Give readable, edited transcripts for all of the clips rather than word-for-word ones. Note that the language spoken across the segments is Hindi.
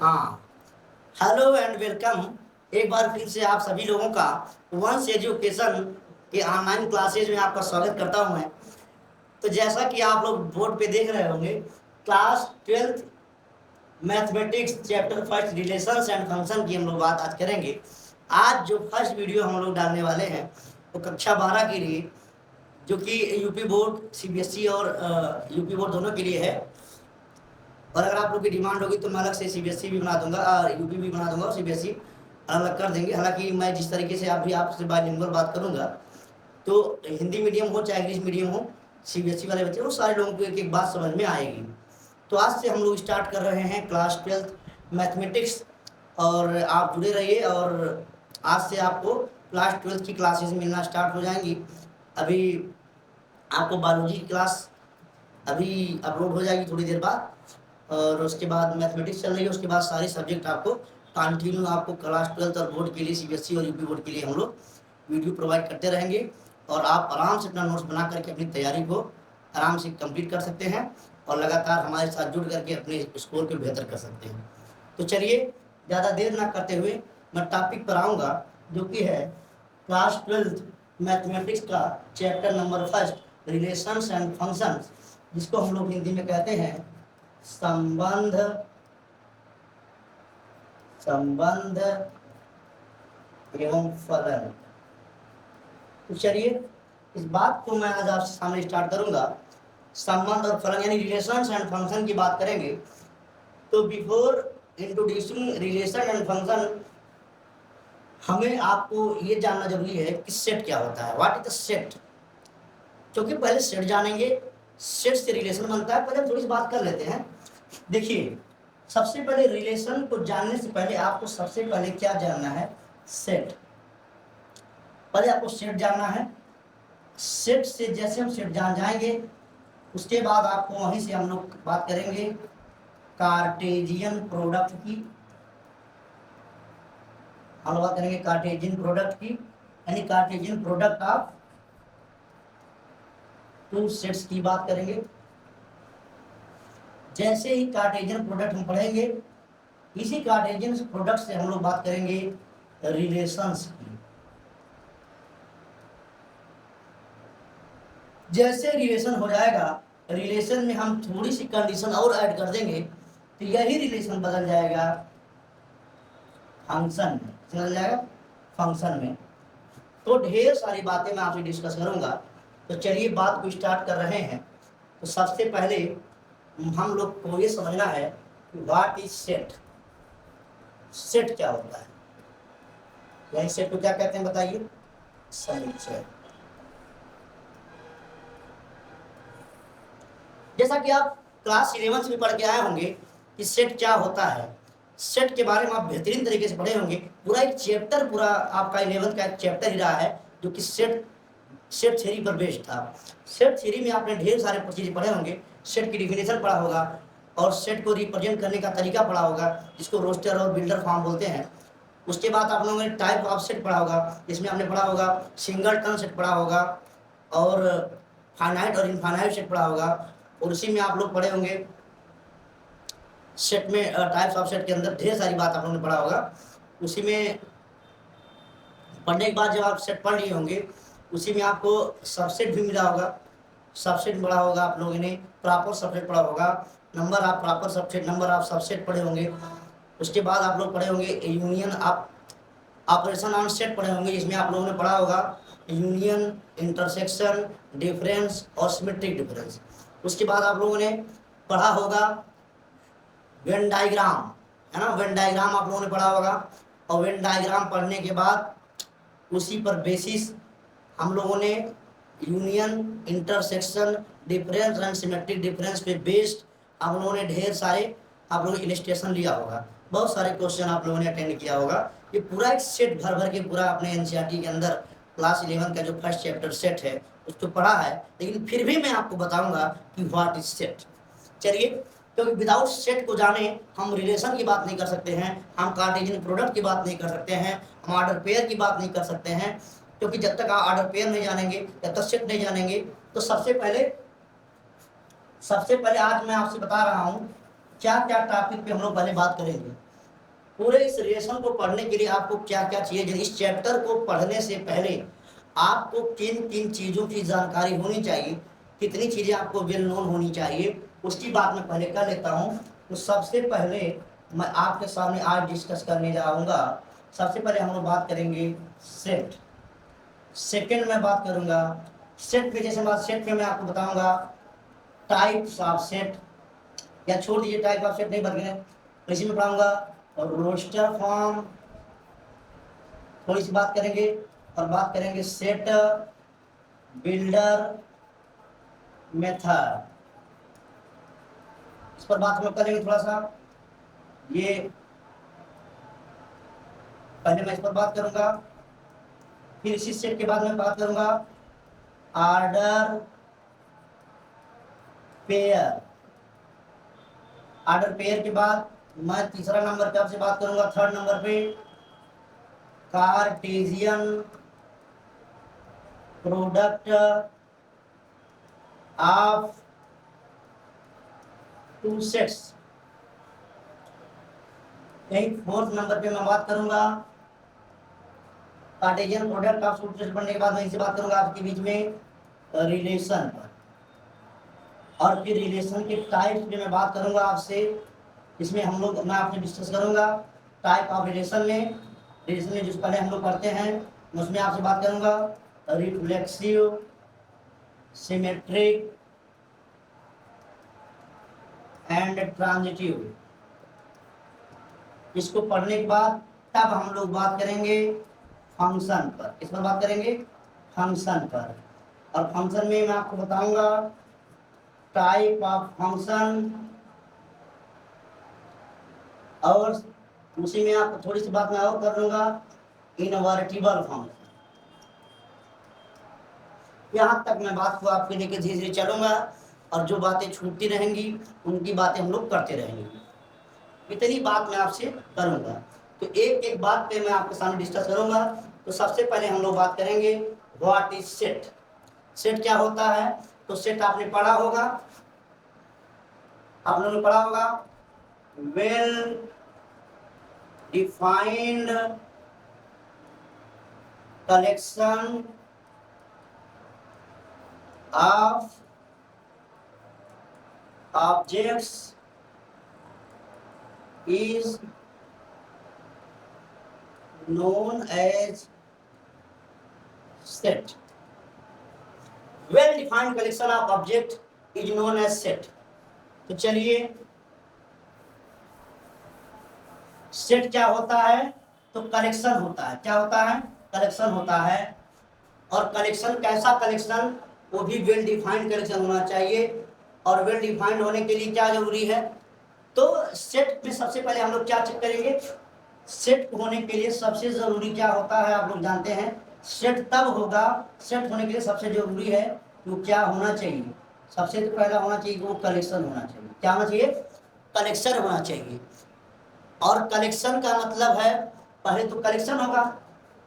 हाँ, हेलो एंड वेलकम। एक बार फिर से आप सभी लोगों का वंश एजुकेशन के ऑनलाइन क्लासेज में आपका स्वागत करता हूं मैं। तो जैसा कि आप लोग बोर्ड पे देख रहे होंगे, class 12th mathematics chapter first relations and function की हम लोग बात आज करेंगे। आज जो फर्स्ट वीडियो हम लोग डालने वाले हैं वो कक्षा 12 के लिए, जो कि यूपी बोर्ड सीबीएसई और यूपी बोर्ड दोनों के लिए है। और अगर आप लोग की डिमांड होगी तो मैं अलग से सीबीएसई भी बना दूंगा और यूपी भी बना दूंगा और सीबीएसई अलग कर देंगे। हालांकि मैं जिस तरीके से अभी आपसे बाइलिंगुअल बात करूंगा, तो हिंदी मीडियम हो चाहे इंग्लिश मीडियम हो, सीबीएसई वाले बच्चे वो सारे लोगों को एक एक बात समझ में आएगी। तो आज से हम लोग स्टार्ट कर रहे हैं क्लास 12th मैथमेटिक्स, और आप जुड़े रहिए। और आज से आपको क्लास 12th की क्लासेस मिलना स्टार्ट हो जाएंगी। अभी आपको बायोलॉजी की क्लास अभी अपलोड हो जाएगी थोड़ी देर बाद, और उसके बाद मैथमेटिक्स चल रही है। उसके बाद सारे सब्जेक्ट आपको कंटिन्यू आपको क्लास 12th और बोर्ड के लिए सीबीएसई और यूपी बोर्ड के लिए हम लोग वीडियो प्रोवाइड करते रहेंगे। और आप आराम से अपना नोट्स बना करके अपनी तैयारी को आराम से कंप्लीट कर सकते हैं और लगातार हमारे साथ जुड़ करके अपने स्कोर को बेहतर कर सकते हैं। तो चलिए ज़्यादा देर ना करते हुए मैं टॉपिक पर आऊँगा, जो कि है क्लास 12th मैथमेटिक्स का chapter number first relations and functions, जिसको हम लोग हिंदी में कहते हैं संबंध एवं फलन। तो चलिए इस बात को मैं आज आपके सामने स्टार्ट करूंगा। संबंध और फलन यानी रिलेशंस एंड फंक्शन की बात करेंगे। तो before introducing relation and function, हमें आपको ये जानना जरूरी है कि सेट क्या होता है, व्हाट इज द सेट। क्योंकि पहले सेट जानेंगे, सेट से रिलेशन बनता है। पहले थोड़ी सी बात कर लेते हैं। देखिए, सबसे पहले रिलेशन को जानने से पहले आपको सबसे पहले क्या जानना है, सेट। पहले आपको सेट जानना है। सेट से जैसे हम सेट जान जाएंगे, उसके बाद आपको वहीं से हम लोग बात करेंगे कार्टेशियन प्रोडक्ट की। हम लोग बात करेंगे कार्टेशियन प्रोडक्ट की, यानी Cartesian product of two sets की बात करेंगे। जैसे ही कार्टेशियन प्रोडक्ट हम पढ़ेंगे, इसी कार्टेशियन प्रोडक्ट से हम लोग बात करेंगे रिलेशंस की। जैसे रिलेशन हो जाएगा, रिलेशन में हम थोड़ी सी कंडीशन और ऐड कर देंगे, तो यही रिलेशन बदल जाएगा फंक्शन में, बदल जाएगा फंक्शन में। तो ढेर सारी बातें मैं आपसे डिस्कस करूंगा। तो चलिए बात को स्टार्ट कर रहे हैं। तो सबसे पहले हम लोग को ये समझना है कि व्हाट इज सेट। सेट क्या होता है, यानी सेट को क्या कहते हैं बताइए, समुच्चय। जैसा कि आप क्लास 11th में पढ़ के आए होंगे कि सेट क्या होता है। सेट के बारे में आप बेहतरीन तरीके से पढ़े होंगे। पूरा एक चैप्टर, पूरा आपका 11th का एक चैप्टर ही रहा है, जो कि सेट थ्योरी पर बेस्ड था। सेट थ्योरी में आपने ढेर सारे चीजें पढ़े होंगे। सेट की डिफिनेशन पढ़ा होगा और सेट को रिप्रेजेंट करने का तरीका पढ़ा होगा, जिसको रोस्टर और बिल्डर फॉर्म बोलते हैं। उसके बाद आप लोगों ने टाइप ऑफ सेट पढ़ा होगा, जिसमें आपने पढ़ा होगा सिंगलटन सेट पढ़ा होगा और फाइनाइट और इनफाइनाइट सेट पढ़ा होगा। और उसी में आप लोग पढ़े होंगे सेट में टाइप्स ऑफ सेट के अंदर ढेर सारी बात आप लोगों ने पढ़ा होगा। उसी में पढ़ने के बाद जब आप सेट पढ़ लिए होंगे, उसी में आपको सबसेट भी मिला होगा। सबसेट पढ़ा होगा आप लोगों ने, प्रॉपर सबसेट पढ़ा होगा, number of proper subset, number of subset पढ़े होंगे। उसके बाद आप लोग पढ़े होंगे union of operation on set पढ़े होंगे, जिसमें आप लोगों ने पढ़ा होगा यूनियन, इंटरसेक्शन, डिफरेंस और सिमेट्रिक डिफरेंस। उसके बाद आप लोगों ने पढ़ा होगा वेन डायग्राम, है ना, वेन डायग्राम आप लोगों ने पढ़ा होगा। और वेन डायग्राम पढ़ने के बाद उसी पर बेसिस हम लोगों ने union, intersection, difference and symmetric difference पे बेस्ड आप लोगों ने ढेर सारे आप लोगों ने इलस्ट्रेशन लिया होगा। बहुत सारे क्वेश्चन आप लोगों ने अटेंड किया होगा। ये पूरा एक सेट भर भर के पूरा अपने एनसीईआरटी के अंदर क्लास 11 का जो फर्स्ट चैप्टर सेट है उसको पढ़ा है। लेकिन फिर भी मैं आपको बताऊंगा कि व्हाट इज सेट। चलिए, क्योंकि विदाउट सेट को जाने हम रिलेशन की बात नहीं कर सकते हैं, हम कार्टेशियन प्रोडक्ट की बात नहीं कर सकते हैं, हम ऑर्डर पेयर की बात नहीं कर सकते हैं। क्योंकि जब तक आप ऑर्डर पेयर नहीं जानेंगे, जब तक सेट नहीं जानेंगे, तो सबसे पहले आज मैं आपसे बता रहा हूँ क्या क्या टॉपिक पे हम लोग पहले बात करेंगे। पूरे इस रिलेशन को पढ़ने के लिए आपको क्या क्या चाहिए, इस चैप्टर को पढ़ने से पहले आपको किन किन चीज़ों की जानकारी होनी चाहिए, कितनी चीज़ें आपको वेल नोन होनी चाहिए, उसकी बात मैं पहले कर लेता हूँ। तो सबसे पहले मैं आपके सामने आज डिस्कस करने जाऊँगा। सबसे पहले हम लोग बात करेंगे सेट। सेकंड में बात करूँगा सेट पे, जैसे बात सेट में मैं आपको बताऊँगा टाइप्स ऑफ सेट, या छोड़ दीजिए टाइप ऑफ सेट नहीं बन गए, तो इसी में पढ़ाऊँगा रोस्टर फॉर्म, थोड़ी सी बात करेंगे, और बात करेंगे सेट बिल्डर मेथड, इस पर बात हम लोग करेंगे थोड़ा सा। ये पहले मैं इस पर बात करूंगा, फिर इसी सेट के बाद मैं बात करूंगा ऑर्डर पेयर। ऑर्डर पेयर के बाद मैं तीसरा नंबर पे आपसे बात करूंगा, थर्ड नंबर पे Cartesian product of two sets. यही फोर्थ नंबर पे मैं बात करूंगा Cartesian product of two sets पढ़ने के बाद मैं इसे बात करूंगा आपके बीच में रिलेशन पर, और फिर रिलेशन के टाइप्स में मैं बात करूंगा आपसे। इसमें हम लोग मैं आपसे डिस्कस करूंगा टाइप ऑफ रिलेशन में, रिलेशन में जिस पहले हम लोग पढ़ते हैं उसमें आपसे बात करूंगा रिफ्लेक्सिव, सिमेट्रिक एंड ट्रांजिटिव। इसको पढ़ने के बाद तब हम लोग बात करेंगे फंक्शन पर। इस पर बात करेंगे फंक्शन पर, और फंक्शन में मैं आपको बताऊंगा टाइप ऑफ फंक्शन, और उसी में आपको थोड़ी सी बात मैं और कर दूंगा इनवर्टिबल फंक्शन। यहाँ तक मैं बात को आपके लेके धीरे धीरे चलूंगा, और जो बातें छूटती रहेंगी उनकी बातें हम लोग करते रहेंगे। इतनी बात मैं आपसे करूंगा, तो एक एक बात पे मैं आपके सामने डिस्कस करूंगा। तो सबसे पहले हम लोग बात करेंगे व्हाट इज सेट। सेट क्या होता है? तो सेट आपने पढ़ा होगा, आप लोगों ने पढ़ा होगा well defined collection of objects is known as set. Well defined collection of object is known as set. तो चलिए सेट क्या होता है? तो कलेक्शन होता है। क्या होता है? कलेक्शन होता है। और कलेक्शन कैसा कलेक्शन? वो भी वेल डिफाइंड कलेक्शन होना चाहिए। और वेल डिफाइंड होने के लिए क्या जरूरी है? तो सेट में सबसे पहले हम लोग क्या चेक करेंगे? सेट होने के लिए सबसे जरूरी क्या होता है? आप लोग जानते हैं सेट तब होगा, सेट होने के लिए सबसे जरूरी है वो क्या होना चाहिए? सबसे तो पहला होना चाहिए वो कलेक्शन होना चाहिए। क्या होना चाहिए? कलेक्शन होना चाहिए। और कलेक्शन का मतलब है पहले तो कलेक्शन होगा,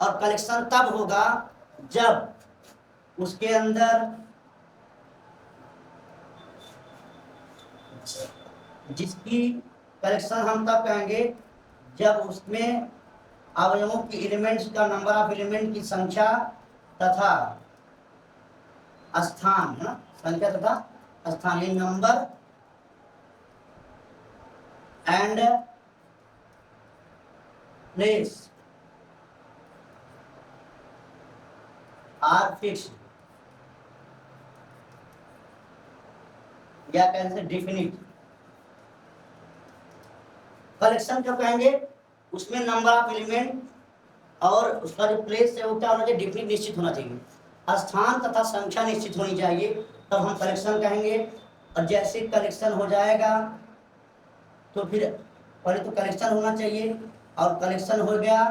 और कलेक्शन तब होगा जब उसके अंदर जिसकी कलेक्शन हम तब कहेंगे जब उसमें अवयवों की एलिमेंट्स का नंबर ऑफ एलिमेंट की संख्या तथा स्थान, है ना, संख्या तथा स्थानीय number and place are fixed, या कैसे डिफिनिट। कलेक्शन जो कहेंगे उसमें नंबर ऑफ एलिमेंट और उसका जो प्लेस है वो क्या होना चाहिए? डिफिनिट, निश्चित होना चाहिए। स्थान तथा संख्या निश्चित होनी चाहिए, तब हम कलेक्शन कहेंगे। और जैसे कलेक्शन हो जाएगा तो फिर पहले तो कलेक्शन होना चाहिए, और कलेक्शन हो गया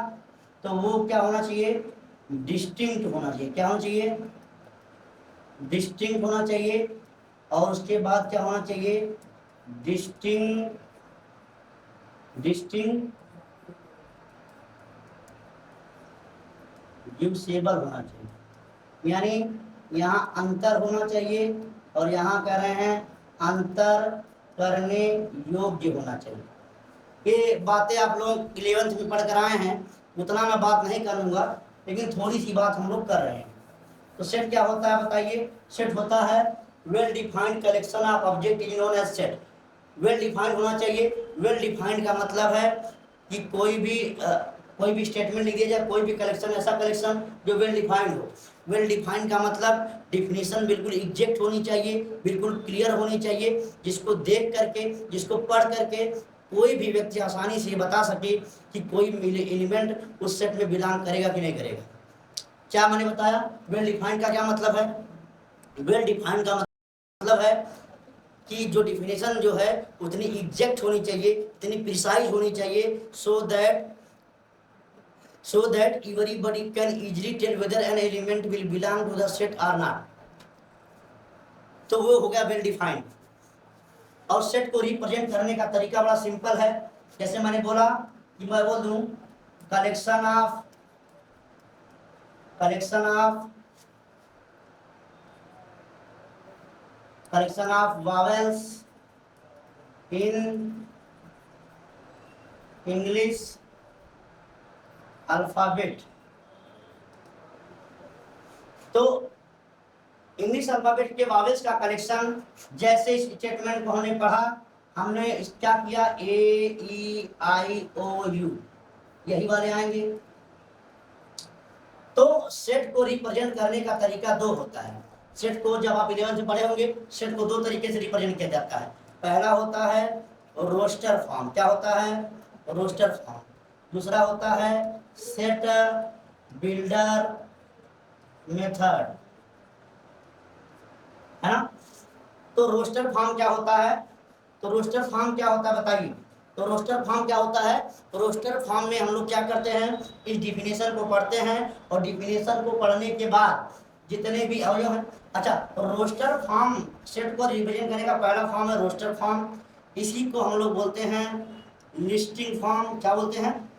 तो वो क्या होना चाहिए? डिस्टिंक्ट होना चाहिए। क्या होना चाहिए? डिस्टिंक्ट होना चाहिए। और उसके बाद क्या होना चाहिए? डिस्टिंग्विशेबल होना चाहिए। यानी यहाँ अंतर होना चाहिए, और यहाँ कह रहे हैं अंतर करने योग्य होना चाहिए। ये बातें आप लोग 11th में पढ़ कर आए हैं, उतना मैं बात नहीं करूँगा, लेकिन थोड़ी सी बात हम लोग कर रहे हैं। तो सेट क्या होता है बताइए? सेट होता है well defined collection of object is known as set. Well defined होना चाहिए। वेल डिफाइंड का मतलब है कि कोई भी स्टेटमेंट लिख दिया जाए, कोई भी कलेक्शन, ऐसा कलेक्शन जो वेल डिफाइंड हो। वेल डिफाइंड का मतलब डिफिनीशन बिल्कुल एग्जैक्ट होनी चाहिए, बिल्कुल क्लियर होनी चाहिए, जिसको देख करके, जिसको पढ़ करके कोई भी व्यक्ति आसानी से बता सके कि कोई एलिमेंट उस सेट में बिलोंग करेगा कि नहीं करेगा। क्या मैंने बताया? वेल डिफाइंड का क्या मतलब है? वेल डिफाइंड का मतलब है कि जो डिफिनेशन जो है उतनी एग्जैक्ट होनी चाहिए, उतनी प्रिसाइज होनी चाहिए, so that everybody can easily tell whether an element will belong to the set or not। तो वो हो गया वेल डिफाइंड। और सेट को रिप्रेजेंट करने का तरीका बड़ा सिंपल है। जैसे मैंने बोला कि मैं बोल दूं collection of vowels in English alphabet. तो इंग्लिश अल्फाबेट के वावेल्स का कलेक्शन, जैसे इस स्टेटमेंट को हमने पढ़ा, हमने क्या किया, ए ई आई ओ यू, यही वाले आएंगे। तो सेट को रिप्रेजेंट करने का तरीका दो होता है। सेट को जब आप 11th में पढ़े होंगे, सेट को दो तरीके से रिप्रेजेंट किया जाता है। पहला होता है रोस्टर फॉर्म। क्या होता है? Roster form. दूसरा होता है सेट बिल्डर मेथड, है ना। तो रोस्टर फॉर्म क्या होता है? बताइए। तो रोस्टर फॉर्म क्या होता है? रोस्टर फॉर्म में हम लोग क्या करते हैं, इस डिफिनेशन को पढ़ते हैं, और डिफिनेशन को पढ़ने के बाद जितने भी अवयव हैं, अच्छा, रोस्टर फॉर्म सेट को रिप्रेजेंट करने का पहला फॉर्म है रोस्टर फॉर्म। इसी को हम लोग बोलते हैं लिस्टिंग फॉर्म। क्या बोलते हैं?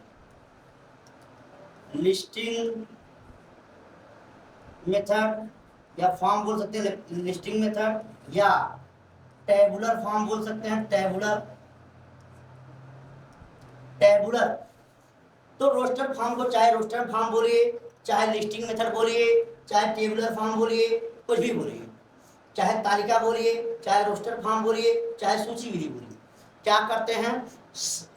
लिस्टिंग मेथड, या फॉर्म बोल सकते हैं लिस्टिंग मेथड, या टेबुलर फॉर्म बोल सकते हैं, टेबुलर। तो रोस्टर फॉर्म को चाहे रोस्टर फॉर्म बोलिए, चाहे लिस्टिंग मेथड बोलिए, चाहे टेबुलर फॉर्म बोलिए, कुछ भी बोलिए, चाहे तालिका बोलिए, चाहे रोस्टर फॉर्म बोलिए, चाहे सूची विधि बोलिए। क्या करते हैं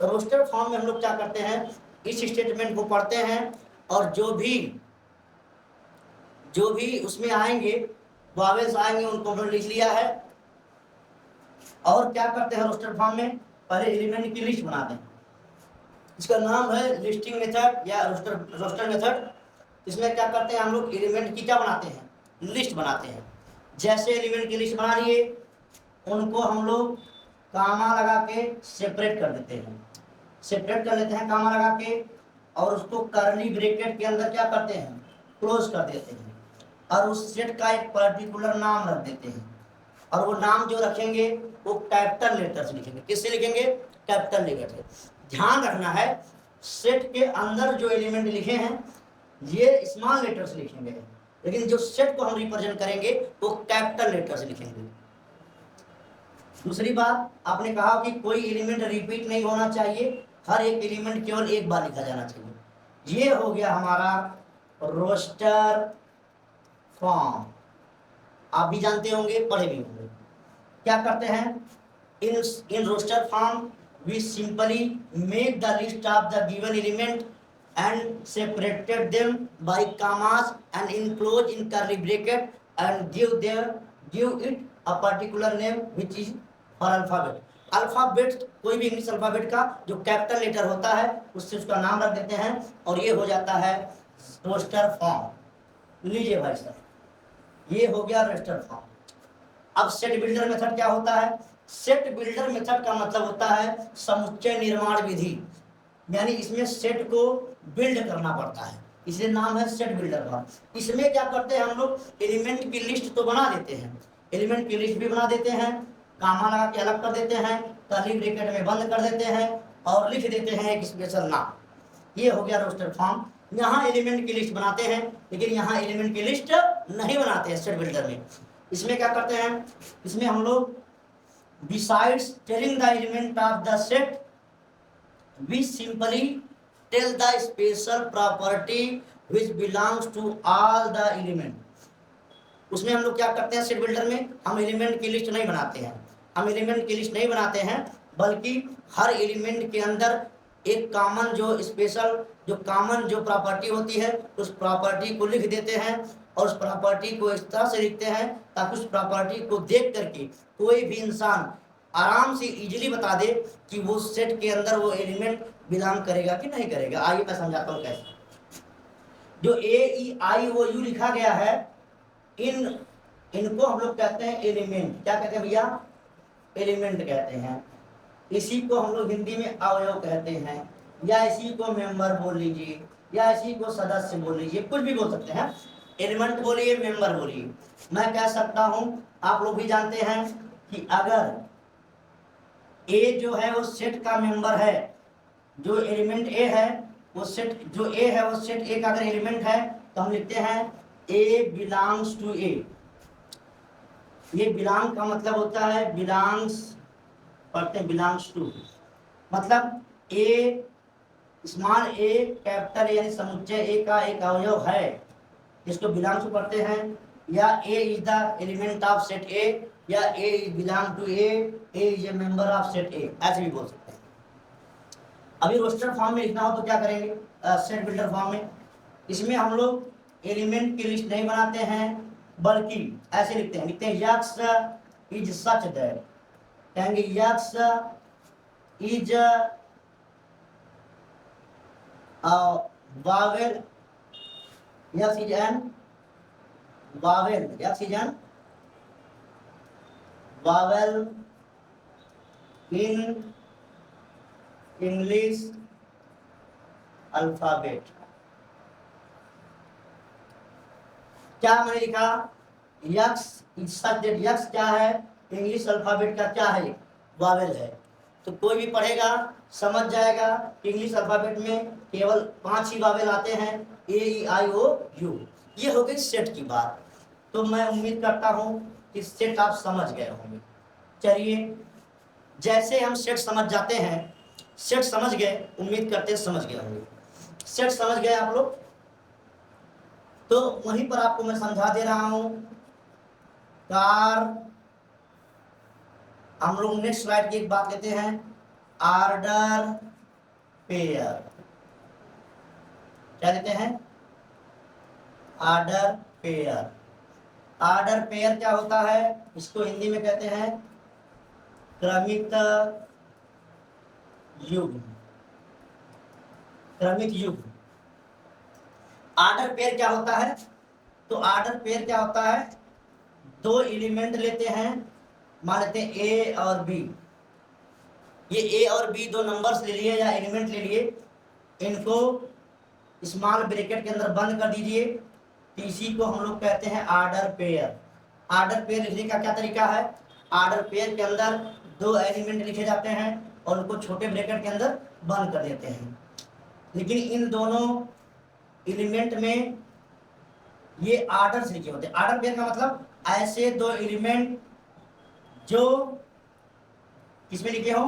रोस्टर फॉर्म में हम लोग क्या करते हैं, इस स्टेटमेंट को पढ़ते हैं, और जो भी उसमें आएंगे, वावेल्स आएंगे, उनको हमने लिख लिया है। और क्या करते हैं रोस्टर फॉर्म में, पहले एलिमेंट की लिस्ट बनाते हैं। इसका नाम है लिस्टिंग मेथड या रोस्टर मेथड। इसमें क्या करते हैं हम लोग, एलिमेंट की क्या बनाते हैं, लिस्ट बनाते हैं। जैसे एलिमेंट की लिस्ट बना लिए, उनको हम लोग कामा लगा के सेपरेट कर देते हैं, कामा लगा के, और उसको कर्ली ब्रैकेट के अंदर क्या करते हैं, क्लोज कर देते हैं, और उस सेट का एक पर्टिकुलर नाम रख देते हैं। और वो नाम जो रखेंगे वो कैपिटल लेटर से लिखेंगे। किससे लिखेंगे? कैपिटल लेटर से। ध्यान रखना है, सेट के अंदर जो एलिमेंट लिखे हैं ये स्मॉल लेटर से लिखेंगे, लेकिन जो सेट को हम रिप्रेजेंट करेंगे वो कैपिटल लेटर से लिखेंगे। दूसरी बात, आपने कहा कि कोई एलिमेंट रिपीट नहीं होना चाहिए, हर एक एलिमेंट केवल एक बार लिखा जाना चाहिए। ये हो गया हमारा रोस्टर फॉर्म। आप भी जानते होंगे, पढ़े भी होंगे। क्या करते हैं, in roster form we simply make the list of the given element and separated them by commas and enclose in curly bracket and give it a particular name which is for alphabet। Alphabet, कोई भी इंग्लिश अल्फाबेट का जो कैपिटल लेटर होता है उससे उसका नाम रख देते हैं, और ये हो जाता है रोस्टर फॉर्म। लीजिए भाई साहब, ये हो गया रोस्टर फॉर्म। अब सेट बिल्डर मेथड क्या होता है? सेट बिल्डर मेथड का मतलब होता है समुच्चय निर्माण विधि, यानी इसमें सेट को बिल्ड करना पड़ता है, इसलिए नाम है सेट बिल्डर का। इसमें क्या करते हैं हम लोग, एलिमेंट की लिस्ट तो बना देते हैं, एलिमेंट की लिस्ट भी बना देते हैं, कामा लगा के अलग कर देते हैं, कर्ली ब्रैकेट में बंद कर देते हैं, और लिख देते हैं एक स्पेशल नाम। ये हो गया रोस्टर फॉर्म। यहाँ एलिमेंट की लिस्ट बनाते हैं, लेकिन यहाँ एलिमेंट की लिस्ट नहीं बनाते हैं सेट बिल्डर में। इसमें क्या करते हैं, इसमें हम लोग besides telling the element of the set we simply tell the special property which belongs to all the element. उसमें हम लोग क्या करते हैं, सेट बिल्डर में हम एलिमेंट की लिस्ट नहीं बनाते हैं, हम एलिमेंट की लिस्ट नहीं बनाते हैं, बल्कि हर एलिमेंट के अंदर एक कॉमन जो स्पेशल जो कॉमन जो प्रॉपर्टी होती है उस प्रॉपर्टी को लिख देते हैं, और उस प्रॉपर्टी को इस तरह से लिखते हैं ताकि उस प्रॉपर्टी को देख करके कोई भी इंसान आराम से इजीली बता दे कि वो सेट के अंदर वो एलिमेंट बिलोंग करेगा कि नहीं करेगा। आइए मैं समझाता हूँ कैसे। जो ए ई आई ओ यू लिखा गया है, इनको हम लोग कहते हैं एलिमेंट। क्या कहते हैं भैया? एलिमेंट कहते हैं। इसी को हम लोग हिंदी में अवयव कहते हैं, या इसी को मेंबर बोल लीजिए, या इसी को सदस्य बोल लीजिए, कुछ भी बोल सकते हैं। एलिमेंट बोलिए, मेंबर बोलिए। मैं कह सकता हूं, आप लोग भी जानते हैं कि अगर ए जो है वो सेट का मेंबर है, जो एलिमेंट ए है वो सेट, जो ए है वो सेट ए का अगर एलिमेंट है तो हम लिखते हैं ए बिलोंग्स टू ए। ये बिलोंग का मतलब होता है बिलोंग्स, पढ़ते हैं बिलोंग्स टू, मतलब ए स्मॉल ए कैपिटल यानी समुच्चय ए का एक अवयव है, इसको बिलोंग्स टू पढ़ते हैं। या A is the element of set A, या A is belong to A is a member of set A, ऐसे भी बोल सकते हैं। अभी रोस्टर फॉर्म में लिखना हो तो क्या करेंगे, सेट बिल्डर फॉर्म में, इसमें हम लोग एलिमेंट की लिस्ट नहीं बनाते हैं, बल्कि ऐसे लिखते हैं यक्स इज सच दैट, कहेंगे x is Wavell, x is an Wavell, x is an Wavell in English alphabet. क्या मैंने लिखा, x is such that, x क्या है, इंग्लिश अल्फाबेट का क्या है, वावेल है। तो कोई भी पढ़ेगा समझ जाएगा इंग्लिश अल्फाबेट में केवल 5 ही वावेल आते हैं, ए ई आई ओ यू। ये हो गई सेट की बात। तो मैं उम्मीद करता हूँ कि सेट आप समझ गए होंगे। चलिए, जैसे हम सेट समझ जाते हैं, सेट समझ गए, उम्मीद करते हैं समझ गए होंगे। सेट समझ गए आप लोग, तो वहीं पर आपको मैं समझा दे रहा हूं कार। हम लोग नेक्स्ट स्लाइड की एक बात लेते हैं, ऑर्डर पेयर। क्या लेते हैं, ऑर्डर पेयर। ऑर्डर पेयर क्या होता है, इसको हिंदी में कहते हैं क्रमिक युग्म, क्रमिक युग्म। ऑर्डर पेयर क्या होता है, तो ऑर्डर पेयर क्या होता है, 2 एलिमेंट लेते हैं, मान लेते हैं ए और बी। ये ए और बी 2 नंबर्स ले लिए या एलिमेंट ले लिए, इनको स्मॉल ब्रैकेट के अंदर बंद कर दीजिए, तो इसी को हम लोग कहते हैं ऑर्डर पेयर। ऑर्डर पेयर लिखने का क्या तरीका है, ऑर्डर पेयर के अंदर 2 एलिमेंट लिखे जाते हैं और उनको छोटे ब्रैकेट के अंदर बंद कर देते हैं। लेकिन इन दोनों एलिमेंट में ये ऑर्डर से लिखे होते हैं। ऑर्डर पेयर का मतलब ऐसे 2 एलिमेंट जो किसमें लिखे हो,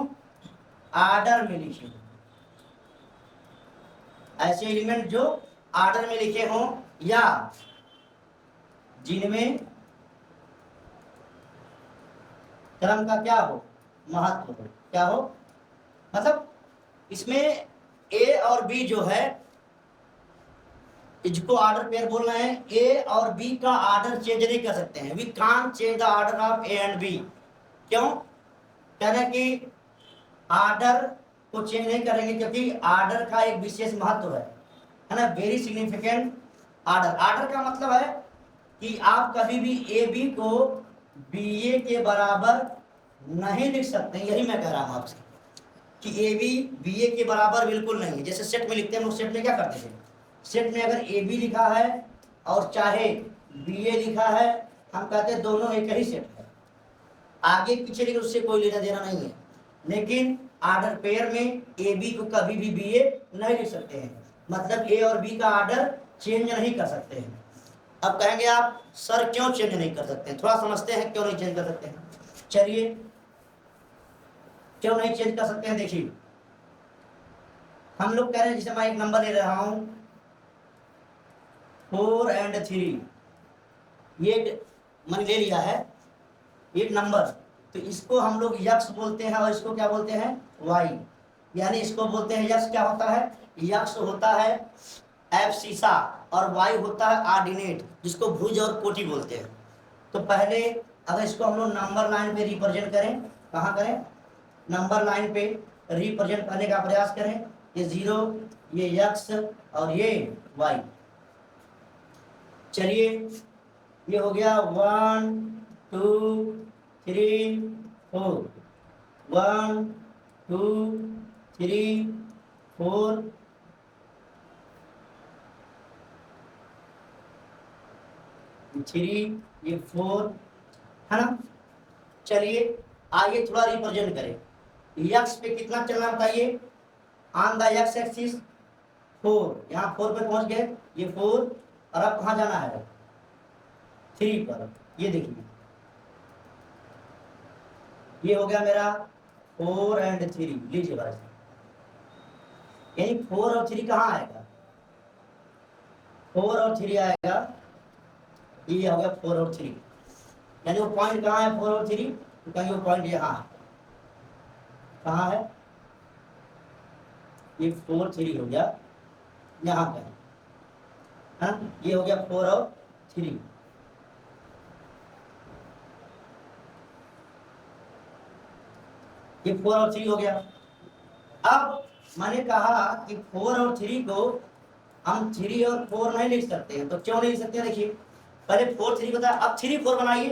ऑर्डर में लिखे हो, ऐसे एलिमेंट जो ऑर्डर में लिखे हो या जिनमें क्रम का क्या हो, महत्व हो। क्या हो मतलब इसमें ए और बी जो है, इसको ऑर्डर पेयर बोल रहे हैं। ए और बी का ऑर्डर चेंज नहीं कर सकते हैं, we can't change the order of A and B. क्यों कह रहे हैं कि ऑर्डर को चेंज नहीं करेंगे, क्योंकि ऑर्डर का एक विशेष महत्व है ना, वेरी सिग्निफिकेंट ऑर्डर। ऑर्डर का मतलब है कि आप कभी भी ए बी को बी ए के बराबर नहीं लिख सकते। यही मैं कह रहा हूं आपसे कि ए बी बी ए के बराबर बिल्कुल नहीं है। जैसे सेट में लिखते हैं, लोग सेट में क्या करते थे, सेट में अगर ए बी लिखा है और चाहे बी ए लिखा है, हम कहते हैं दोनों एक ही सेट है, आगे पीछे लेकिन उससे कोई लेना देना नहीं है। लेकिन ऑर्डर पेयर में ए बी को कभी भी बी ए नहीं लिख सकते हैं, मतलब ए और बी का ऑर्डर चेंज नहीं कर सकते हैं। अब कहेंगे आप सर क्यों चेंज नहीं कर सकते हैं, थोड़ा समझते हैं क्यों नहीं चेंज कर सकते हैं। चलिए, क्यों नहीं चेंज कर सकते हैं, देखिए हम लोग कह रहे हैं, जैसे मैं एक नंबर ले रहा हूं 4 and 3, ये मैंने ले लिया है एक नंबर, तो इसको हम लोग यक्स बोलते हैं और इसको क्या बोलते हैं, वाई। यानी इसको बोलते हैं यक्स, क्या होता है, यक्स होता है एब्सिसा, और वाई होता है ऑर्डिनेट, जिसको भुज और कोटि बोलते हैं। तो पहले अगर इसको हम लोग नंबर लाइन पे रिप्रेजेंट करें, कहाँ करें, नंबर लाइन पे रिप्रेजेंट करने का प्रयास करें, ये 0, ये यक्स और ये वाई। चलिए ये हो गया 1 2 3 4, 1 2 3 4, थ्री, ये 4 है ना। चलिए आगे थोड़ा रिप्रेजेंट करें, यक्स पे कितना चलना बताइए, ऑन द यक्स एक्सिस 4, यहाँ 4 पे पहुंच गए, ये 4, और अब कहाँ जाना है, 3 पर। ये देखिए ये हो गया मेरा 4 and 3, लीजिए भाई, यानी 4 और 3 कहाँ आएगा, 4 और 3 आएगा, ये हो गया 4 और 3, यानी वो पॉइंट कहाँ है 4 और 3, तो कहीं वो पॉइंट यहाँ है, कहाँ है, ये 4 3 हो गया यहाँ पे, है ना, ये हो गया 4 और 3। ये 4 और 3 हो गया। अब मैंने कहा कि 4 और 3 को हम 3 और 4 नहीं लिख सकते हैं, तो क्यों नहीं लिख सकते, देखिए पहले 4 3 बताया, अब 3 4 बनाइए,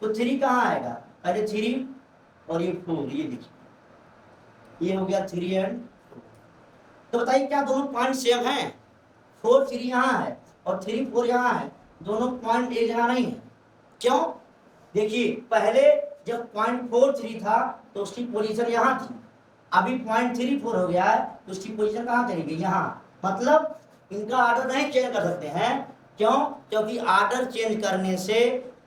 तो 3 कहाँ आएगा, पहले 3 और ये 4, ये देखिए ये हो गया 3 and 4। तो बताइए क्या दोनों पॉइंट सेम हैं, 4 3 यहाँ है और 3 4 यहाँ है, दोनों पॉइंट एक जगह नहीं है, क्यों, देखिए पहले जब पॉइंट 4 3 था तो उसकी पोजीशन यहाँ थी, अभी पॉइंट 3 4 हो गया है तो उसकी पोजीशन कहाँ चली गई, यहाँ, मतलब इनका ऑर्डर नहीं चेंज कर सकते हैं, क्यों, क्योंकि ऑर्डर चेंज करने से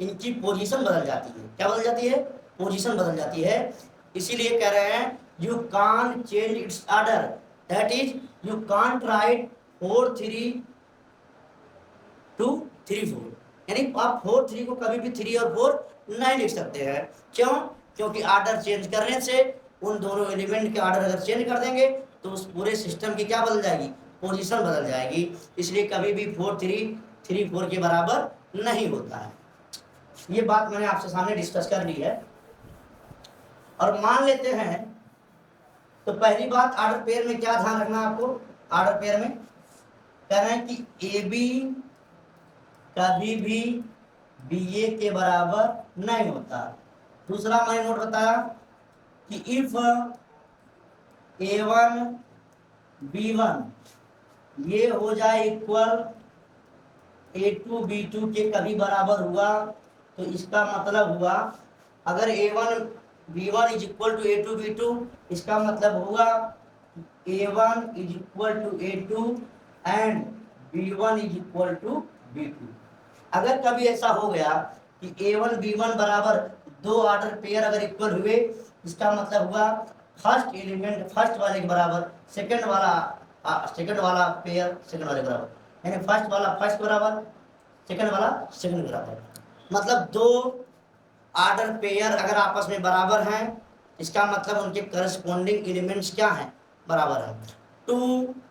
इनकी पोजीशन बदल जाती है, क्या बदल जाती है, पोजीशन बदल जाती है, इसीलिए कह रहे हैं you can't change it's order, that is you can't right 4 3 2 3 4, यानी आप 4 3 को कभी भी 3 और 4 नहीं लिख सकते हैं, क्यों, क्योंकि ऑर्डर चेंज करने से उन दोनों एलिमेंट के ऑर्डर अगर चेंज कर देंगे तो उस पूरे सिस्टम की क्या बदल जाएगी, पोजीशन बदल जाएगी, इसलिए कभी भी 4 3 3 4 के बराबर नहीं होता है। ये बात मैंने आपसे सामने डिस्कस कर ली है। और मान लेते हैं, तो पहली बात ऑर्डर पेयर में क्या ध्यान रखना आपको, ऑर्डर पेयर में कह रहे हैं कि ए बी कभी भी बी ए के बराबर नहीं होता। दूसरा मैंने नोट बताया कि इफ A1 B1 ये हो जाए इक्वल A2 B2 के कभी बराबर हुआ, तो इसका मतलब हुआ अगर A1 B1 is equal to A2 B2, इसका मतलब हुआ A1 is equal to A2 and B1 is equal to B2। अगर कभी ऐसा हो गया कि A1 B1 बराबर दो ऑर्डर पेयर अगर इक्वल हुए, इसका मतलब हुआ फर्स्ट एलिमेंट फर्स्ट वाले के बराबर, सेकंड वाला पेयर सेकंड वाले के बराबर, यानी फर्स्ट वाला फर्स्ट बराबर, सेकंड वाला सेकंड बराबर, मतलब दो ऑर्डर पेयर अगर आपस में बराबर हैं, इसका मतलब उनके करस्पॉन्डिंग एलिमेंट्स क्या हैं, बराबर हैं। Two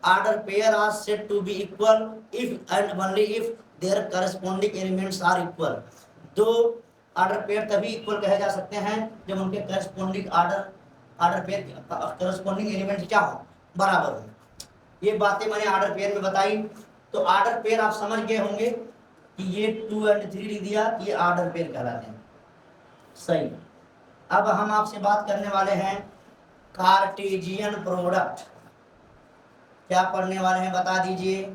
order pair are said to be equal if and only if their corresponding elements are equal. दो ऑर्डर पेयर तभी इक्वल कहे जा सकते हैं जब उनके corresponding order pair corresponding element क्या हो, बराबर हो। ये बातें मैंने ऑर्डर पेयर में बताई। तो ऑर्डर पेयर आप समझ गए होंगे कि ये 2 and 3 लिख दिया, ये ऑर्डर पेयर कहलाते हैं, सही। अब हम आपसे बात करने वाले हैं कार्टेशियन प्रोडक्ट। क्या पढ़ने वाले हैं बता दीजिए,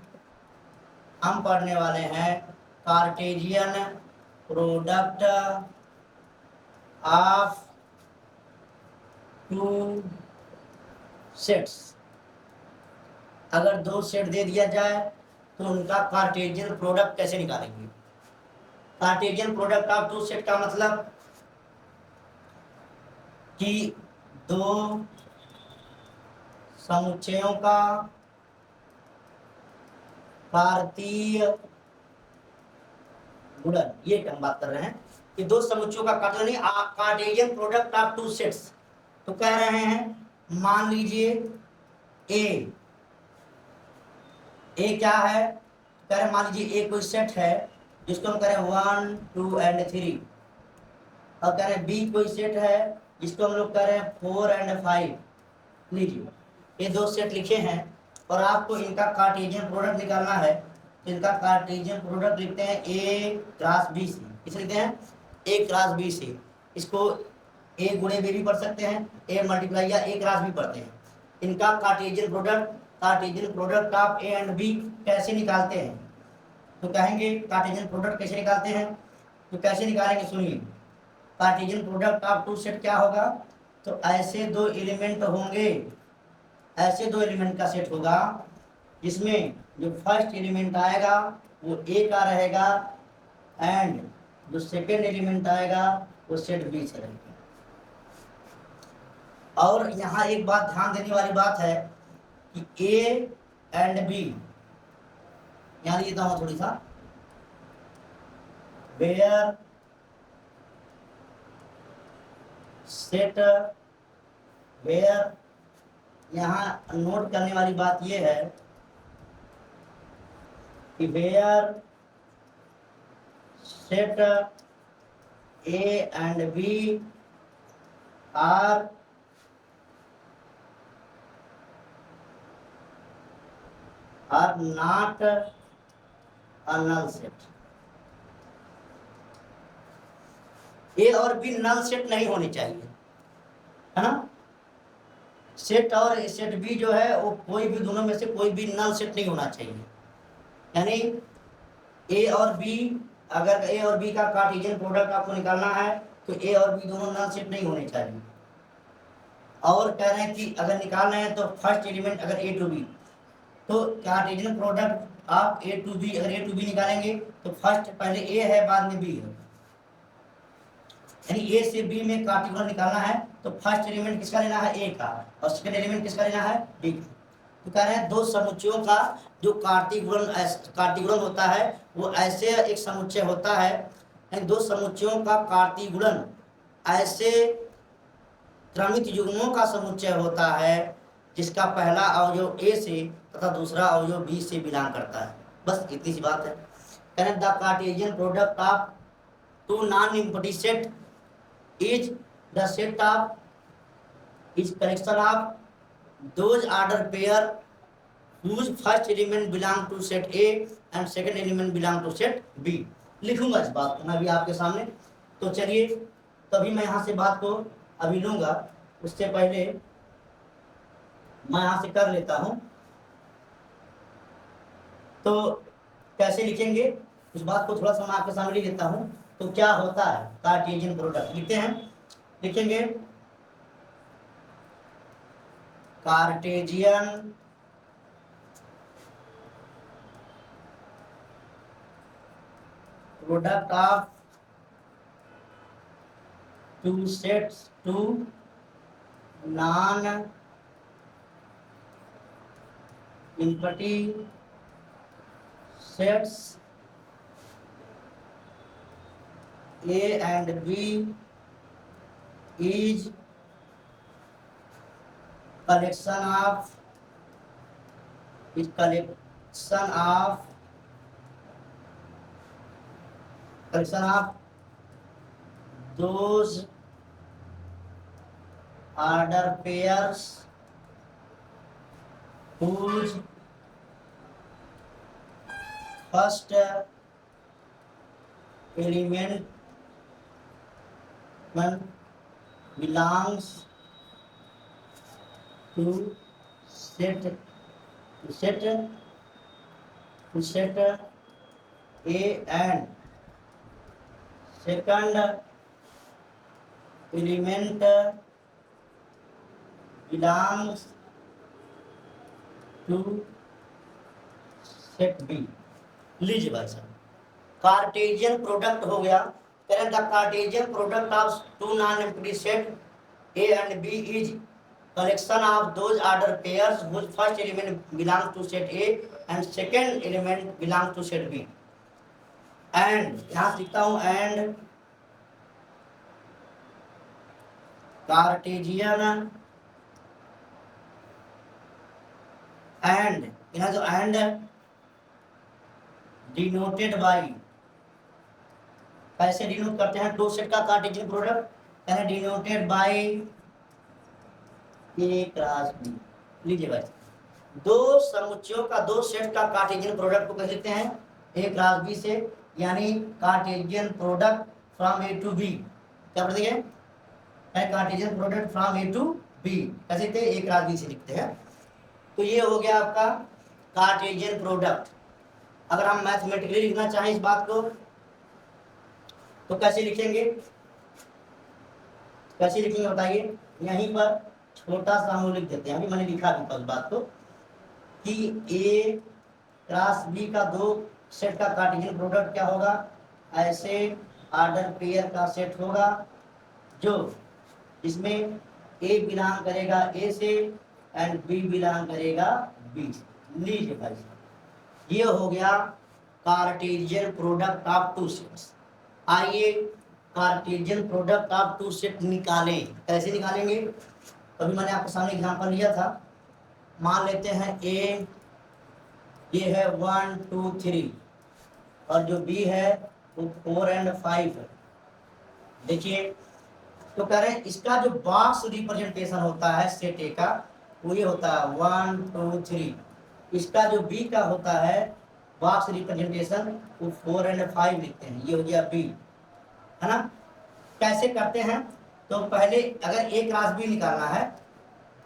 हम पढ़ने वाले हैं Cartesian product of two sets. अगर दो सेट दे दिया जाए तो उनका कार्टेशियन प्रोडक्ट कैसे निकालेंगे। Cartesian product of two set का मतलब कि दो समुच्चयों का कार्तीय गुणन, ये हम बात कर रहे हैं कि दो समुच्चयों का Cartesian product of two sets. तो कह रहे हैं मान लीजिए ए क्या है, कह रहे मान लीजिए ए कोई सेट है जिसको हम कह रहे हैं 1 2 एंड 3, और कह रहे हैं बी कोई सेट है जिसको हम लोग कह रहे हैं 4 एंड 5। लीजिए ये दो सेट लिखे हैं और आपको इनका कार्टेशियन प्रोडक्ट निकालना है। तो इनका कार्टेशियन प्रोडक्ट लिखते हैं ए क्रॉस बी सी। किसे लिखते हैं? ए क्रॉस बी सी। इसको ए गुणे बी भी पढ़ सकते हैं, ए मल्टीप्लाई या ए क्रॉस भी पढ़ते हैं। इनका Cartesian product of A and B कैसे निकालते हैं? तो कहेंगे कार्टेशियन प्रोडक्ट कैसे निकालते हैं, तो कैसे निकालेंगे सुनिए। Cartesian product of two set क्या होगा? तो ऐसे दो एलिमेंट होंगे, ऐसे दो एलिमेंट का सेट होगा जिसमें जो फर्स्ट एलिमेंट आएगा वो ए का रहेगा एंड जो सेकेंड एलिमेंट आएगा वो सेट बी से रहेगा। और यहाँ एक बात ध्यान देने वाली बात है कि ए एंड बी, यहाँ लिख देता हूँ थोड़ी सा, वेयर सेट, वेयर, यहाँ नोट करने वाली बात यह है कि where set A and B are not a null set. A और बी नल सेट नहीं होने चाहिए, है ना। सेट और सेट बी जो है वो कोई भी, दोनों में से कोई भी नल सेट नहीं होना चाहिए। यानी ए और बी, अगर ए और बी का कार्टेशियन प्रोडक्ट आपको निकालना है तो ए और बी दोनों नल सेट नहीं होने चाहिए। और कह रहे हैं कि अगर निकालना है तो फर्स्ट एलिमेंट अगर ए टू बी, तो कार्टेशियन प्रोडक्ट आप ए टू बी, अगर ए टू बी निकालेंगे तो फर्स्ट पहले ए है बाद में बी है, यानी ए से बी में कार्टेशियन निकालना है तो फर्स्ट एलिमेंट किसका लेना है? ए का, और सेकंड एलिमेंट किसका लेना है? बी का। तो कह रहे हैं दो समुच्चयों का जो कार्तीय होता है वो ऐसे एक समुच्चय होता है, यानी दो समुच्चयों का कार्तीय गुणन ऐसे क्रमिक युग्मों का समुच्चय होता है जिसका पहला अवयव ए से तथा दूसरा अवयव बी से बिलोंग करता है। बस इतनी सी बात है। कह रहे हैं the Cartesian product of two non empty set is the set of is collection of those order pair whose first element belong to set A and second element belong to set B। लिखूंगा इस बात को मैं अभी आपके सामने। तो चलिए तभी मैं यहाँ से बात को अभी लूंगा, उससे पहले मैं यहाँ से कर लेता हूँ। तो कैसे लिखेंगे उस बात को थोड़ा सा मैं आपके सामने लिख देता हूँ। तो क्या होता है कार्टेशियन प्रोडक्ट, लिखते हैं, लिखेंगे Cartesian product of two sets two non empty sets A and B is collection of those order pairs whose first element belongs to set A and second element belongs to set B। लीजिए भाई साहब, कार्टेशियन प्रोडक्ट हो गया। The Cartesian product of two non empty set A and B is collection of those order pairs whose first element belongs to set A and second element belongs to set B. And यहाँ से लिखता हूँ and कार्टेशियन and यहाँ जो and डिनोटेड बाई, कैसे डिनोट करते हैं दो सेट का कार्टेशियन प्रोडक्ट, यानी denoted by A cross B. लीजिए भाई, दो समुच्चयों का दो सेट का कार्टेशियन प्रोडक्ट को कह लेते हैं ए क्रॉस बी से, यानी Cartesian product from A to B. क्या पढ़ते हैं? Cartesian product from A to B कैसे थे? ए क्रॉस बी से लिखते हैं। तो ये हो गया आपका कार्टेशियन प्रोडक्ट। अगर हम मैथमेटिकली लिखना चाहें इस बात को तो कैसे लिखेंगे? कैसे लिखेंगे बताइए? यहीं पर छोटा सा हम लिख देते हैं, अभी मैंने लिखा भी उस बात को कि ए क्रॉस बी का दो सेट का कार्टेशियन प्रोडक्ट क्या होगा? ऐसे ऑर्डर पेयर का सेट होगा जो इसमें ए बिलोंग करेगा ए से एंड बी बिलोंग करेगा बी से। लीजिए भाई, ये हो गया Cartesian product of two sets. आइए Cartesian product of two set निकालें। कैसे निकालेंगे? अभी मैंने आपके सामने एग्जांपल लिया था। मान लेते हैं ए, ये है 1 2 3 और जो बी है वो 4 और 5 है। देखिए, तो कह रहे हैं इसका जो बॉक्स रिप्रेजेंटेशन होता है सेट ए का वो ये होता है 1 2 3। इसका जो बी का होता है बॉक्स रिप्रेजेंटेशन वो 4 और 5 लिखते हैं। ये हो गया बी, है ना? कैसे करते हैं? तो पहले अगर ए क्रॉस बी निकालना है,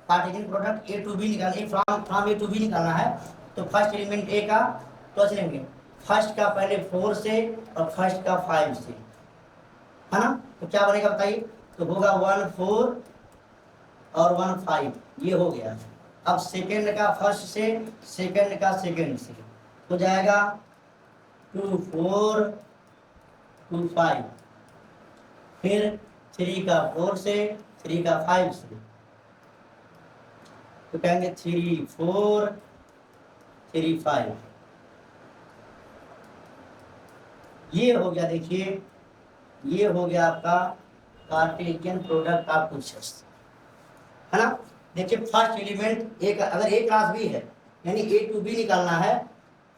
Cartesian product A to B निकालना, फ्रॉम ए टू बी निकालना है, तो फर्स्ट एलिमेंट ए का तो लेंगे फर्स्ट का पहले 4 से और फर्स्ट का 5 से, है ना? तो क्या बनेगा बताइए? तो होगा 1 4 और 1 5, ये हो गया। अब सेकेंड का फर्स्ट से, सेकेंड का सेकेंड से हो जाएगा 2 4 2 5, फिर 3 का 4 से, 3 का 5 से, तो कहेंगे 3 4 3 5। ये हो गया। देखिए, ये हो गया आपका Cartesian product of two sets, है ना? देखिए, फर्स्ट एलिमेंट एक, अगर ए क्रॉस बी है यानी ए टू बी निकालना है,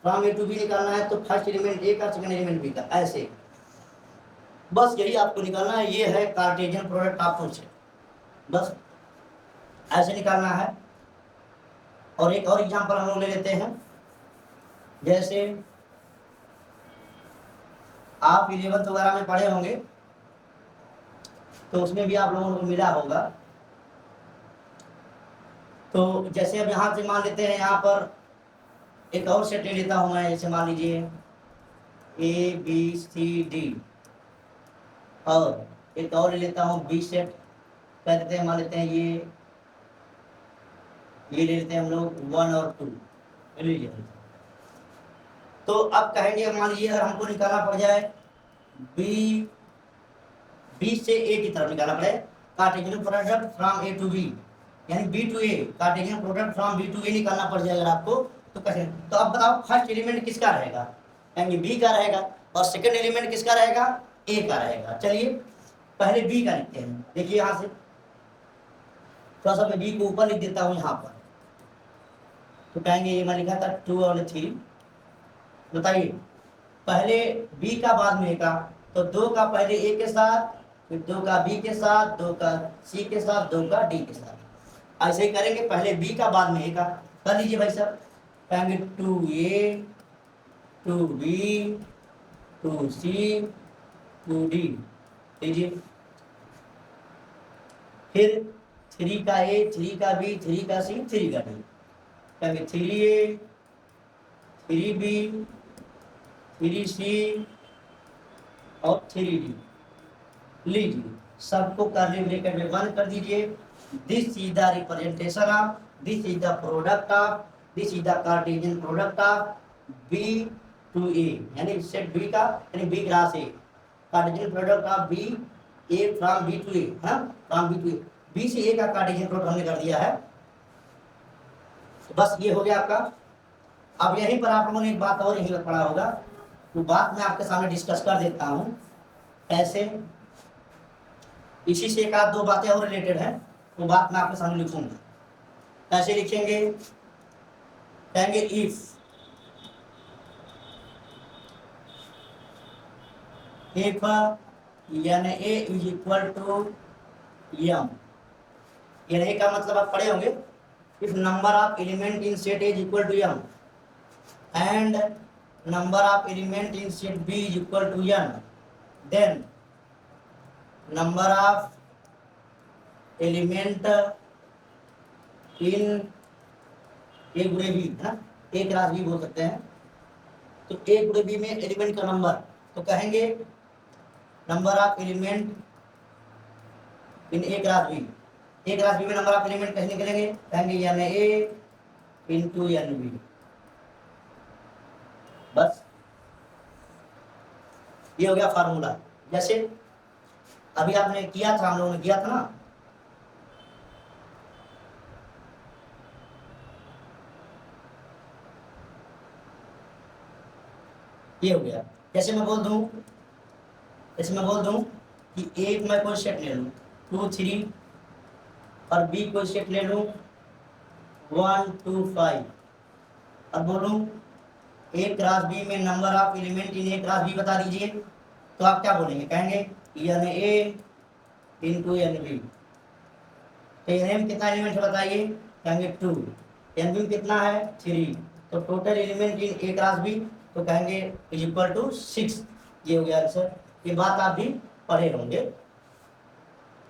फ्रॉम ए टू बी निकालना है, तो फर्स्ट एलिमेंट ए का, सेकंड एलिमेंट बी का, ऐसे बस यही आपको निकालना है। ये है Cartesian product of two set, बस ऐसे निकालना है। और एक और एग्जांपल हम लोग ले लेते हैं। जैसे आप 11th वगैरह में पढ़े होंगे तो उसमें भी आप लोगों को मिला होगा। तो जैसे अब यहाँ से मान लेते हैं, यहाँ पर एक और सेट ले लेता हूँ मैं। जैसे मान लीजिए ए बी सी डी, और एक और ले लेता हूँ बी सेट, कह देते हैं, मान लेते हैं ये ले लेते हैं हम लोग 1 और 2 लीजिए। तो अब कहेंगे, मान लीजिए अगर हमको निकालना पड़ जाए बी से ए की तरफ निकालना पड़े, Cartesian product from A to B, यानी B to A, Cartesian product from B to A निकालना पड़ जाएगा आपको, तो कैसे? तो अब बताओ फर्स्ट एलिमेंट किसका रहेगा? यानी बी का रहेगा, और सेकंड एलिमेंट किसका रहेगा? ए का रहेगा। चलिए पहले बी का लिखते हैं। देखिए यहाँ से थोड़ा सा मैं बी को ऊपर लिख देता हूँ यहाँ पर, तो कहेंगे ये मैं लिखा था 2 और 3। बताइए, पहले बी का बाद में ए का, तो 2 का पहले ए के साथ, फिर 2 का बी के साथ, 2 का सी के साथ, 2 का डी के साथ। ऐसे ही करेंगे, पहले बी का बाद में ए का। कर लीजिए भाई साहब, कहेंगे 2A 2B 2C 2D लीजिए। फिर 3 का ए, 3 का बी, 3 का सी, 3 का डी, कहेंगे 3A 3B 3C और 3D। लीजिए, सबको कर्ली ब्रैकेट में बंद कर दीजिए। This is the representation of, this is the product of, this is the Cartesian product of B to A, यानी सेट बी का, यानी B cross A, Cartesian product of B A from B to A, है ना? From B to A. B से ए का कार्टेशियन प्रोडक्ट हमने कर दिया है। तो बस ये हो गया आपका। अब यहीं पर आप लोगों ने एक बात और यहीं पर पढ़ा होगा, तो बात मैं आपके सामने डिस्कस कर देता हूँ कैसे। इसी से एक आध दो बातें और रिलेटेड हैं, वो बात मैं आपके सामने लिखूंगा। कैसे लिखेंगे? कहेंगे if NA is equal to M। NA का मतलब आप पढ़े होंगे, if number of element in set is equal to M and number of element in set B is equal to N, then number of element in A गुणे बी, है ना, ए क्रॉस बी बोल सकते हैं। तो ए गुणे बी में एलिमेंट का नंबर, तो कहेंगे number of element in A cross B. A cross B में नंबर ऑफ एलिमेंट कैसे निकलेंगे? कहेंगे NA इंटू NB। बस ये हो गया फार्मूला। जैसे अभी आपने किया था, हम लोगों ने किया था ना, ये हो गया। जैसे मैं बोल दूं कि एक मैं कोई सेट ले लूं 2 3 और बी कोई सेट ले लूं 1 2 5 और बोलूं ए क्रॉस बी में number of element in A cross B बता दीजिए, तो आप क्या बोलेंगे? कहेंगे NA इंटू NB। तो NA में कितना एलिमेंट है बताइए? कहेंगे 2। NB में कितना है? 3। तो total element in A cross B, तो कहेंगे इज इक्वल टू 6। ये हो गया आंसर। ये बात आप भी पढ़े होंगे।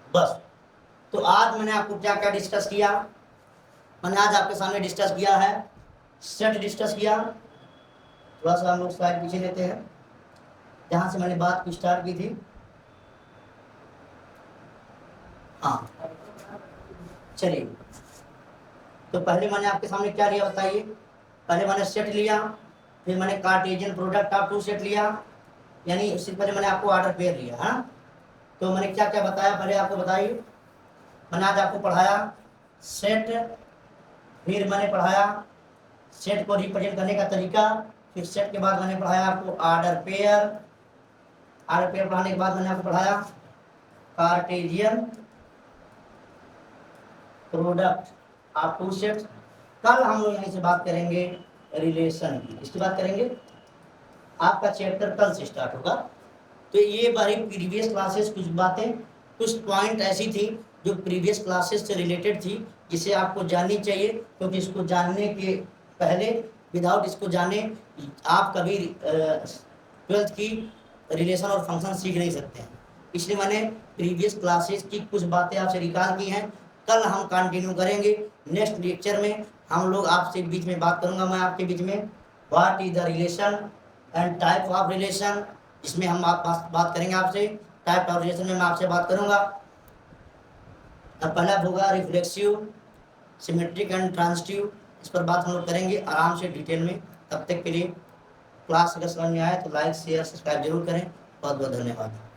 बस, तो आज मैंने आपको क्या क्या डिस्कस किया? मैंने आज आपके सामने डिस्कस किया है सेट डिस्कस किया। थोड़ा सा हम लोग स्लाइड पीछे लेते हैं, जहां से मैंने बात को स्टार्ट की थी। हाँ चलिए, तो पहले मैंने आपके सामने क्या लिया बताइए? पहले मैंने सेट लिया, फिर मैंने Cartesian product of two set लिया, यानी उससे पहले मैंने आपको ऑर्डर पेयर लिया है। तो मैंने क्या क्या बताया पहले आपको बताइए। मैंने आज आपको पढ़ाया सेट, फिर मैंने पढ़ाया सेट को रिप्रेजेंट करने का तरीका, फिर सेट के बाद मैंने पढ़ाया आपको ऑर्डर पेयर। ऑर्डर पेयर पढ़ाने के बाद मैंने आपको पढ़ाया Cartesian product of two sets. कल हम लोग यहीं से बात करेंगे रिलेशन की, इसकी बात करेंगे। आपका चैप्टर कल से स्टार्ट होगा। तो ये बारी प्रीवियस क्लासेस कुछ बातें, कुछ पॉइंट ऐसी थी जो प्रीवियस क्लासेस से रिलेटेड थी, जिसे आपको जाननी चाहिए, क्योंकि इसको जानने के पहले, विदाउट इसको जाने आप कभी 12th की रिलेशन और फंक्शन सीख नहीं सकते हैं। इसलिए मैंने प्रीवियस क्लासेस की कुछ बातें आपसे रिकॉल की हैं। कल हम कंटिन्यू करेंगे। नेक्स्ट लेक्चर में हम लोग आपसे बीच में बात करूंगा, मैं आपके बीच में what is the relation and type of relation, इसमें हम बात करेंगे आपसे। टाइप ऑफ रिलेशन में मैं आपसे बात करूंगा। अब पहला होगा रिफ्लेक्सिव, सिमेट्रिक एंड ट्रांजिटिव। इस पर बात हम लोग करेंगे आराम से डिटेल में। तब तक के लिए क्लास अगर समझ में आए तो लाइक शेयर सब्सक्राइब जरूर करें। बहुत बहुत धन्यवाद।